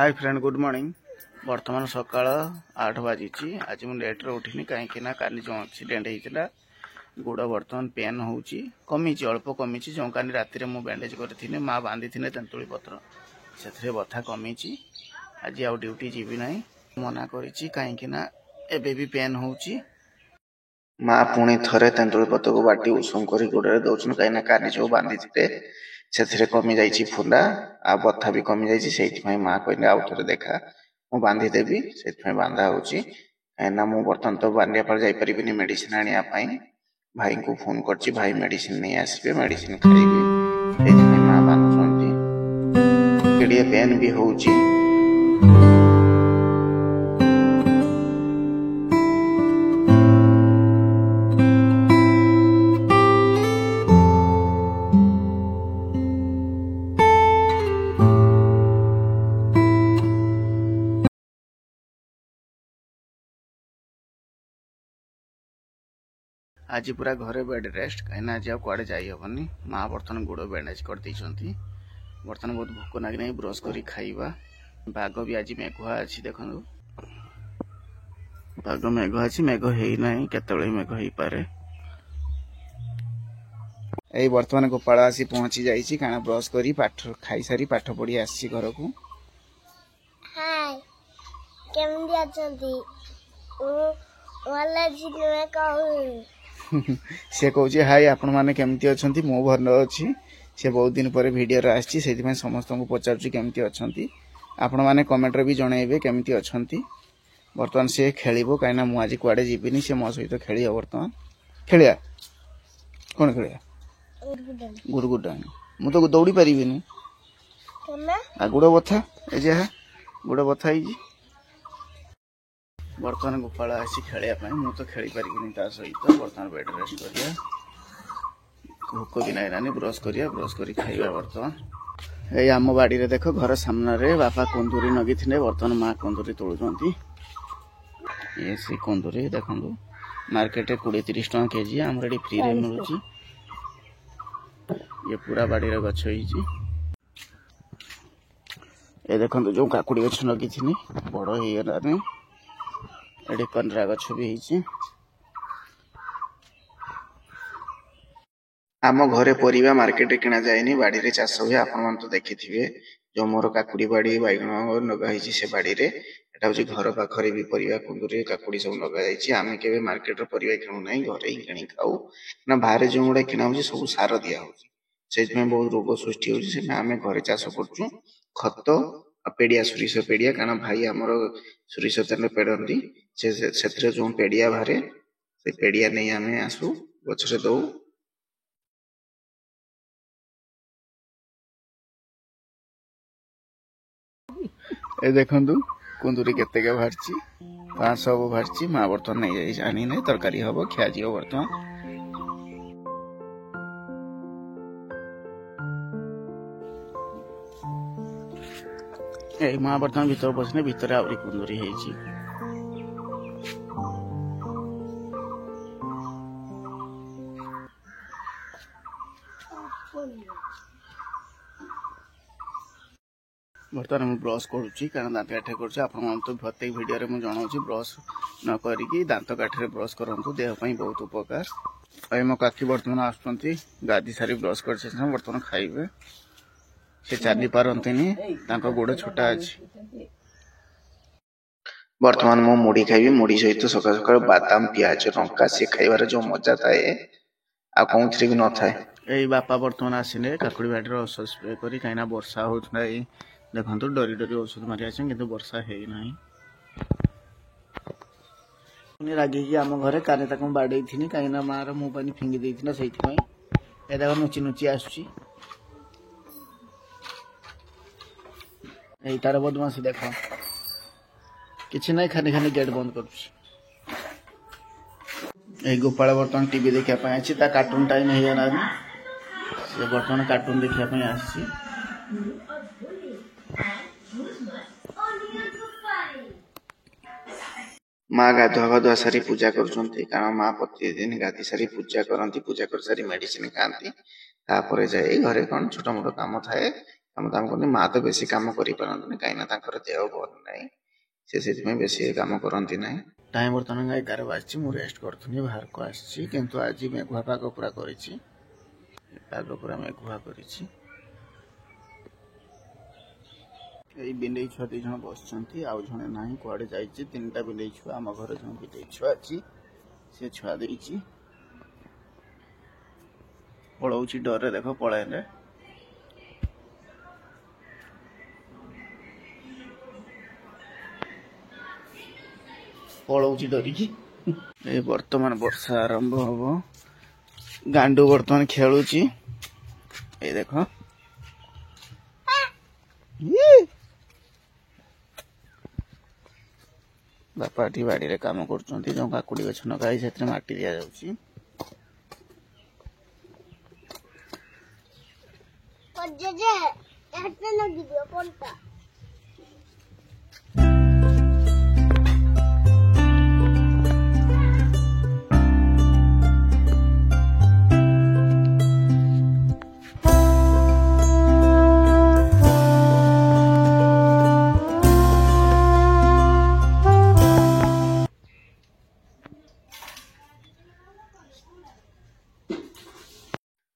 Hi friend good morning. बर्तमान सकाळ 8 बाजी। आज मुझे लेट्रे उठिनी कहीं काली जो एक्सीडेंट होता गोड़ बर्तमान पेन हो कमी अल्प कमी जो काली राति मुझे बैंडेज करी माँ बांधी थे तेंतुली पत्र से बथा कमी। आज आउ ड्यूटी जीवी ना मना करी कहीं भी पेन हो माँ पुणी थे तेंतुली पत्र को बाटी उषुम कर गोड़े दौन कहीं काली जो बांधी थे से कमी जाइए फुला आ बथा भी कमी जाइए माँ कहले आउ थे देखा मु बांधीदेवी से बांधा हो कहीं मुझे बर्तमान तो बांधियापाड़ जापरि मेडिसिन आने भाई को फोन कर भाई मेडिसिन नहीं आसबे मेडिसिन खाइबे माँ बांधुंट पेन भी हो आज पूरा घरे बेड रेस्ट कहीं आज कड़े जाइबनी माँ बर्तमान गोड़ बैंडेज कर बर्तमान बहुत भोक लगे ब्रश कर खाइबा पाग भी आज मेघुआ अच्छी देख पाग मेघ अच्छी मेघ होना केतले मेघ हो पारे। यही बर्तमान गोपाल आसी पहुंची जाइए कहीं ब्रश कर पाठ खाई सारी पाठ पढ़ी आसी घर को। से कौच हाय आपण मैंने केमती अच्छा मो भल अच्छी से बहुत दिन पर वीडियो आसी समस्त को पचार केमती अच्छा आपण मैंने कमेंट भी जनइबे केमती अच्छा। बर्तमान से खेल कहीं मुझे आज कुआडे जीविनी से मो सहित खेल बर्तमान खेलिया कौन खेलिया गुड़गुडाणी मु तो दौड़ी पारि गोड़ बथा जहाँ गोड़ बथा बर्तमान गोपाल आसी खेलने मु तो खेली पारि सहित बर्तमान बेड रेस्ट करिया भोक भी ना ब्रश करिया ब्रश कर खाइबा। बर्तमान ये आम बाड़ी रे देख घर सामने बापा कुंदूरी नगी थे बर्तमान माँ कुंदूरी तोड़ुंट ये सी कुंदूरी देखो मार्केट 20-30 टका केजी आम ये फ्री रे मिलूँ। ये पूरा बाड़ी रे गछ ये देखो जो काकुड़ी गछ लगी थी बड़ हो एडी कंदरा गछ भी आम घरे परिबा मार्केट किना जाएनी बाड़ी रे चाष हुए आपण तो देखिथिबे जो मोर काकुड़ी बाड़ी बैगण लगा से बाड़ी रे एटा होची घर पाखरे भी परिबा कुंदुरी काकुड़ी सब लगा जाइए आम के मार्केट रे परिबा किणु ना घरे ही किणी खाऊ ना बाहर जो गुड़ा किना हो सब सार दिया हो बहुत रोग सृष्टि होती आम घरे चाष कर खत पेड़िया सुरीश पेड़िया कारण भाई आमर सुरीश तेल पेड़ती से जो पेड़िया बाहर से पेड़िया नहीं आम आसू गचरे दौ। ए देखु कुंदूरी केते बाहर 500 बाहर माँ बर्तमान नहीं आनी ना तरकारी हम खियाजी बर्तमान। ए माँ बर्तमान भीतर पसने भीतर आवरी कुंदूरी है बर्तमान मुझे ब्रश करुच्ची कारण दांत काठी कर तो प्रत्येक वीडियो मुझे जनाऊँ ब्रश न करी दांत काठी ब्रश करूँ देहपाई बहुत उपकार। अरे मो काकी बर्तमान आसुँच गाधी सारी ब्रश कर बर्तमान खाइबे से चली पारती गोड़ छोटा अच्छी। बर्तमान मो मुड़ी खाइबी मुड़ी सहित सकाल सकाल बादाम प्याज लंका से खाइबार जो मजा थाए आ कौन भी न थाए। यही बापा बर्तमान आसिले काकुड़ी बाड़ी औषध स्प्रे करी कहीं वर्षा होता देखो डरी डरी औषध मारी आस कि वर्षा है ना रागिकी आम घरे काने बाड़े थी कहीं माँ मो पानी फिंगी देना से देख नुची नुची आसुची तार बदमाशी देख किसी ना खानी खानी गेट बंद कर गोपाल बर्तमान टीवी देखा अच्छी कार्टून टाइम होगा से बर्तमान कार्टून देखा आसी माँ गाधुआ गाधुआ सारी पूजा कर माँ प्रतिदिन गाधी सारी पूजा करती पूजा कर सारी मेडिसिन खाती तापर जाए घरे कौन छोट मोट काम थाए काम दाम करनी माँ तो बेसी काम करें कहीं देह भल ना से बेसी काम करती ना टाइम बर्तमान 11 बाजि मु रेस्ट करूँ बाहर को आसी किंतु आज मेघुआ पाग पूरा कर पाग पूरा मेघुआ कर बिलेई छुआ 2 जन बस आउ जड़े ना कड़े जा 3टा बिलेई छुआ आम घर जो बिलेई छुआ अच्छी सी छुआ दे पलाऊँ डर देख पलाए पलाऊँ डरिकी ए वर्तमान वर्षा आरंभ हम गांडू वर्तमान खेलुची ए देख बापा टी बाड़ी रे काम कर जो काकुड़ी गछ नगाई से माटी दिया जाउची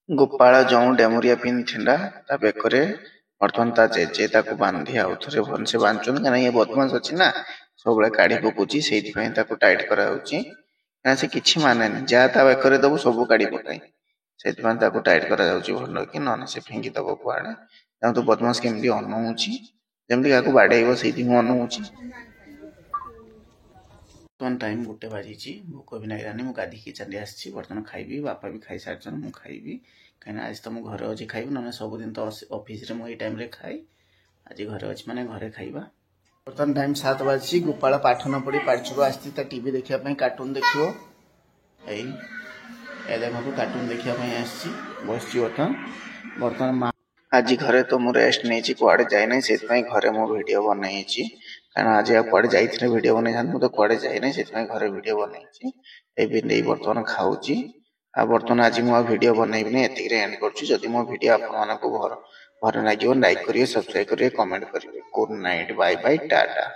गोपाल जो डेमुरिया पिंधा ता बेकरे बर्तमान ता जेजे ताको बांधी आउ थे भल से बांधुन कहीं ये बदमाश अच्छी ना सब काढ़ी पकाउची से टाइट करा से किछि माने जहाँ ता बेकरे दबु सब काढ़ी पकाई से टाइट करा भल कि न से फिंगी दब कुआड़े तो बदमाश केमती अनौची जमी क्या बाड़ेब से अनौची बर्तमान टाइम 1 बाजी भोक भी नागिलानी मुझे गाधिकी चली आसी बर्तमान खाइबी बापा भी खाई सारी मुझे खाइबी कहीं आज तो मुझे घरे अच्छी खाइबी ना सबुदिन तो ऑफिस रे मुझे टाइम रे खाई आज घरे अच्छी माने घरे खाइबा बर्तमान टाइम 7 बाजी गोपाल पाठ न पढ़ी पार्चु आसी टीवी देखा कार्टून देखो ए देखो कार्टून देखा आसी बस बर्तमान माँ आज घरे तो मु रेस्ट नहीं कुआड़े जाए से घरे मो वीडियो बनई कारण आज कुआड़े जाइए वीडियो बनई मुझे कुआड़े जाए से घरे वीडियो बनई बर्तमान खाऊँ आ बर्तमान आज मुझे वीडियो बनईबी एतिक एंड कर मो वीडियो आपको भल लगे लाइक करेंगे सब्सक्राइब करेंगे कमेंट करेंगे good night bye bye Tata.